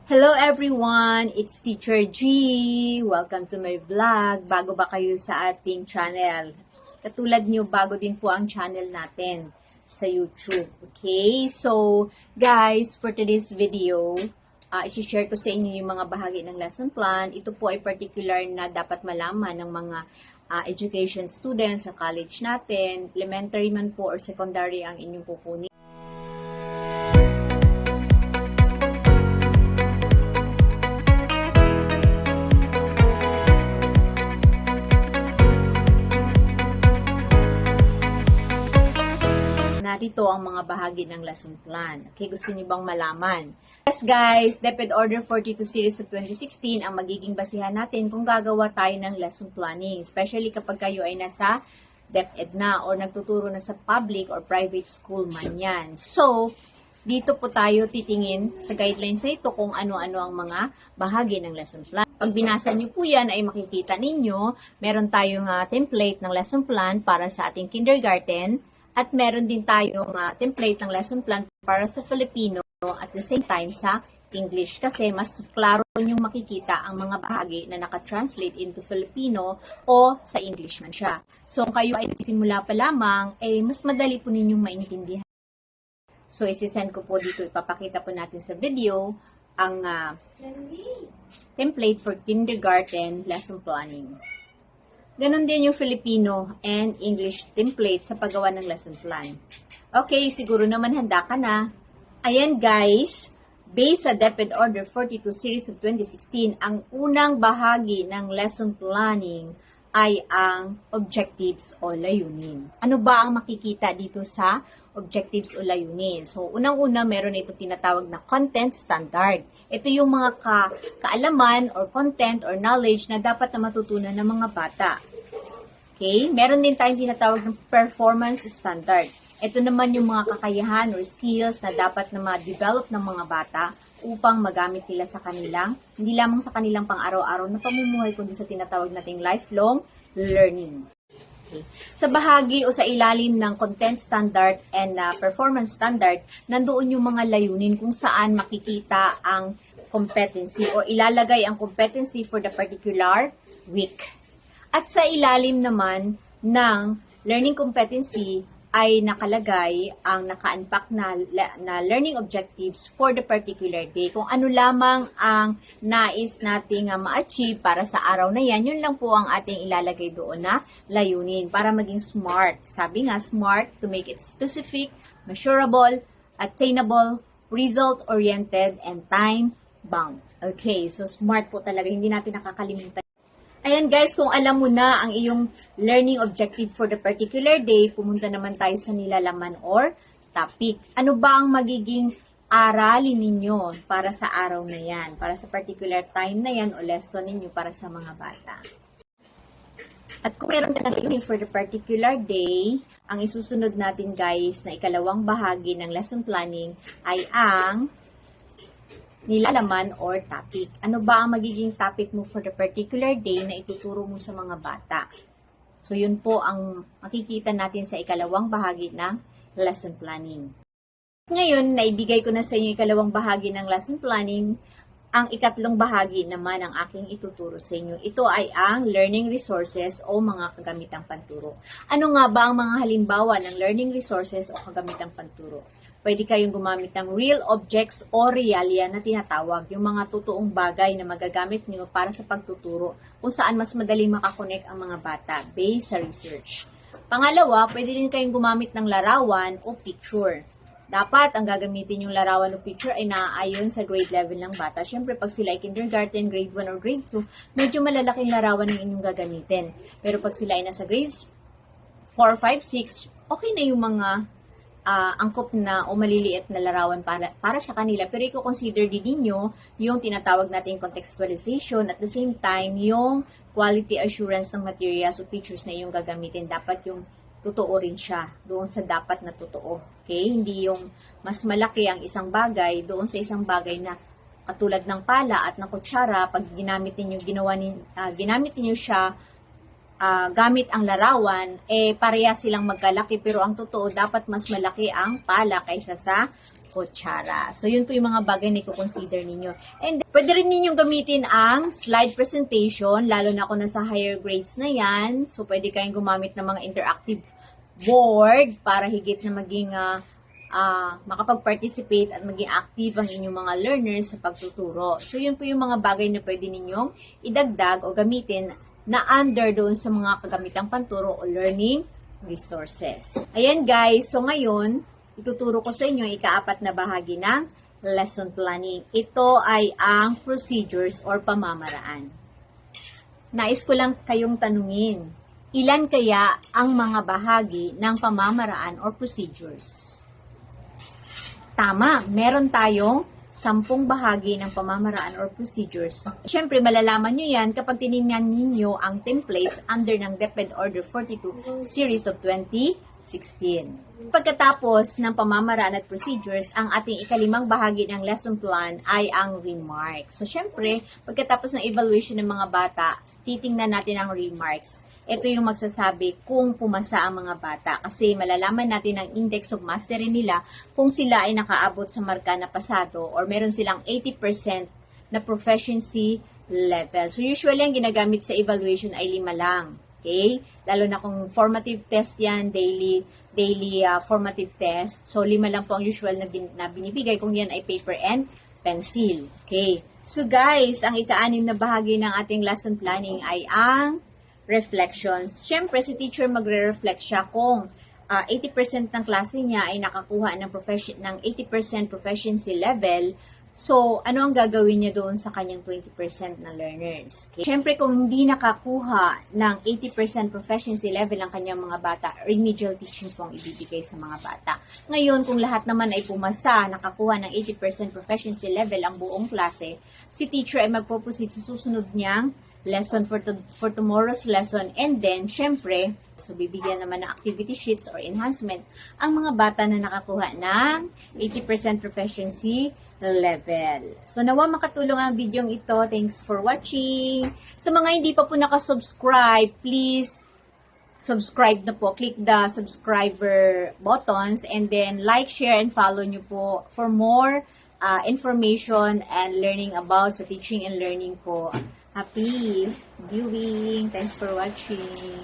Hello everyone! It's Teacher G! Welcome to my vlog. Bago ba kayo sa ating channel? Katulad nyo, bago din po ang channel natin sa YouTube. Okay? So, guys, for today's video, isi-share ko sa inyo yung mga bahagi ng lesson plan. Ito po ay particular na dapat malaman ng mga education students sa college natin, elementary man po or secondary ang inyong kukunin. Narito ang mga bahagi ng lesson plan. Okay, gusto niyo bang malaman? Yes guys, DepEd Order 42 Series of 2016 ang magiging basihan natin kung gagawa tayo ng lesson planning. Especially kapag kayo ay nasa DepEd na or nagtuturo na sa public or private school man yan. So, dito po tayo titingin sa guidelines na ito kung ano-ano ang mga bahagi ng lesson plan. Pag binasa niyo po yan ay makikita ninyo, meron tayong template ng lesson plan para sa ating kindergarten. At meron din tayong template ng lesson plan para sa Filipino at the same time sa English kasi mas klaro niyong makikita ang mga bahagi na nakatranslate into Filipino o sa English man siya. So, kung kayo ay simula pa lamang, mas madali po ninyong maintindihan. So, isisend ko po dito, ipapakita po natin sa video ang template for kindergarten lesson planning. Ganon din yung Filipino and English template sa paggawa ng lesson plan. Okay, siguro naman handa ka na. Ayan guys, based sa DepEd Order 42 Series of 2016, ang unang bahagi ng lesson planning ay ang objectives o layunin. Ano ba ang makikita dito sa objectives o layunin? So, unang-una, meron ito tinatawag na content standard. Ito yung mga kaalaman or content or knowledge na dapat na matutunan ng mga bata. Okay? Meron din tayong tinatawag ng performance standard. Ito naman yung mga kakayahan or skills na dapat na ma-develop ng mga bata upang magamit nila sa kanilang, hindi lamang sa kanilang pang-araw-araw na pamumuhay, kundi sa tinatawag nating lifelong learning. Okay. Sa bahagi o sa ilalim ng content standard and performance standard, nandoon yung mga layunin kung saan makikita ang competency o ilalagay ang competency for the particular week. At sa ilalim naman ng learning competency ay nakalagay ang naka-unpack na learning objectives for the particular day. Kung ano lamang ang nais nating ma-achieve para sa araw na yan, yun lang po ang ating ilalagay doon na layunin para maging SMART. Sabi nga, SMART to make it specific, measurable, attainable, result-oriented, and time-bound. Okay, so SMART po talaga, hindi natin nakakalimutan. Ayan guys, kung alam mo na ang iyong learning objective for the particular day, pumunta naman tayo sa nilalaman or topic. Ano ba ang magiging aralin ninyo para sa araw na yan? Para sa particular time na yan o lesson ninyo para sa mga bata? At kung meron ka ng for the particular day, ang isusunod natin guys na ikalawang bahagi ng lesson planning ay ang nilalaman or topic. Ano ba ang magiging topic mo for the particular day na ituturo mo sa mga bata? So, yun po ang makikita natin sa ikalawang bahagi ng lesson planning. Ngayon, naibigay ko na sa inyo ikalawang bahagi ng lesson planning. Ang ikatlong bahagi naman ang aking ituturo sa inyo. Ito ay ang learning resources o mga kagamitang panturo. Ano nga ba ang mga halimbawa ng learning resources o kagamitang panturo? Pwede kayong gumamit ng real objects o realia na tinatawag, yung mga totoong bagay na magagamit nyo para sa pagtuturo kung saan mas madaling makakonek ang mga bata based sa research. Pangalawa, pwede din kayong gumamit ng larawan o picture. Dapat ang gagamitin yung larawan o picture ay naaayon sa grade level ng bata. Siyempre, pag sila ay kindergarten, grade 1 or grade 2, medyo malalaking larawan ang inyong gagamitin. Pero pag sila ay nasa grades 4, 5, 6, okay na yung mga angkop na o maliliit na larawan para sa kanila. Pero i-consider din ninyo yung tinatawag nating contextualization at the same time yung quality assurance ng materials o pictures na yung gagamitin. Dapat yung totoo rin siya doon sa dapat na totoo. Okay? Hindi yung mas malaki ang isang bagay doon sa isang bagay na katulad ng pala at ng kutsara, pag ginamit niyo siya gamit ang larawan, pareha silang magkalaki pero ang totoo dapat mas malaki ang pala kaysa sa kutsara. So, yun po yung mga bagay na i-consider ninyo. And pwede rin ninyong gamitin ang slide presentation, lalo na kung nasa higher grades na yan. So, pwede kayong gumamit ng mga interactive board para higit na maging makapag-participate at maging active ang inyong mga learners sa pagtuturo. So, yun po yung mga bagay na pwede ninyong idagdag o gamitin na under doon sa mga kagamitang panturo o learning resources. Ayan guys, so ngayon, ituturo ko sa inyo ang ika-4 na bahagi ng lesson planning. Ito ay ang procedures or pamamaraan. Nais ko lang kayong tanungin, ilan kaya ang mga bahagi ng pamamaraan or procedures? Tama, meron tayong 10 bahagi ng pamamaraan or procedures. Siyempre, malalaman nyo yan kapag tinignan ninyo ang templates under ng DepEd Order 42 Series of 2016. Pagkatapos ng pamamaraan at procedures, ang ating ika-5 bahagi ng lesson plan ay ang remarks. So, syempre, pagkatapos ng evaluation ng mga bata, titingnan natin ang remarks. Ito yung magsasabi kung pumasa ang mga bata kasi malalaman natin ang index of mastery nila kung sila ay nakaabot sa marka na pasado or meron silang 80% na proficiency level. So, usually, ang ginagamit sa evaluation ay 5 lang. Okay? Lalo na kung formative test yan, daily formative test. So, 5 lang po ang usual na binibigay kung yan ay paper and pencil. Okay. So, guys, ang ika-6 na bahagi ng ating lesson planning ay ang reflections. Siyempre, si teacher magre-reflect siya kung 80% ng klase niya ay nakakuha ng 80% proficiency level. So, ano ang gagawin niya doon sa kanyang 20% na learners? Okay? Siyempre, kung hindi nakakuha ng 80% proficiency level ang kanyang mga bata, remedial teaching po ang ibibigay sa mga bata. Ngayon, kung lahat naman ay pumasa, nakakuha ng 80% proficiency level ang buong klase, si teacher ay magpo-proceed sa susunod niyang lesson for tomorrow's lesson. And then, syempre, so bibigyan naman ng activity sheets or enhancement ang mga bata na nakakuha ng 80% proficiency level. So, nawa makatulong ang video ito. Thanks for watching. Sa mga hindi pa po nakasubscribe, please subscribe na po. Click the subscriber buttons and then like, share, and follow nyo po for more information and learning about sa teaching and learning po. Happy viewing. Thanks for watching.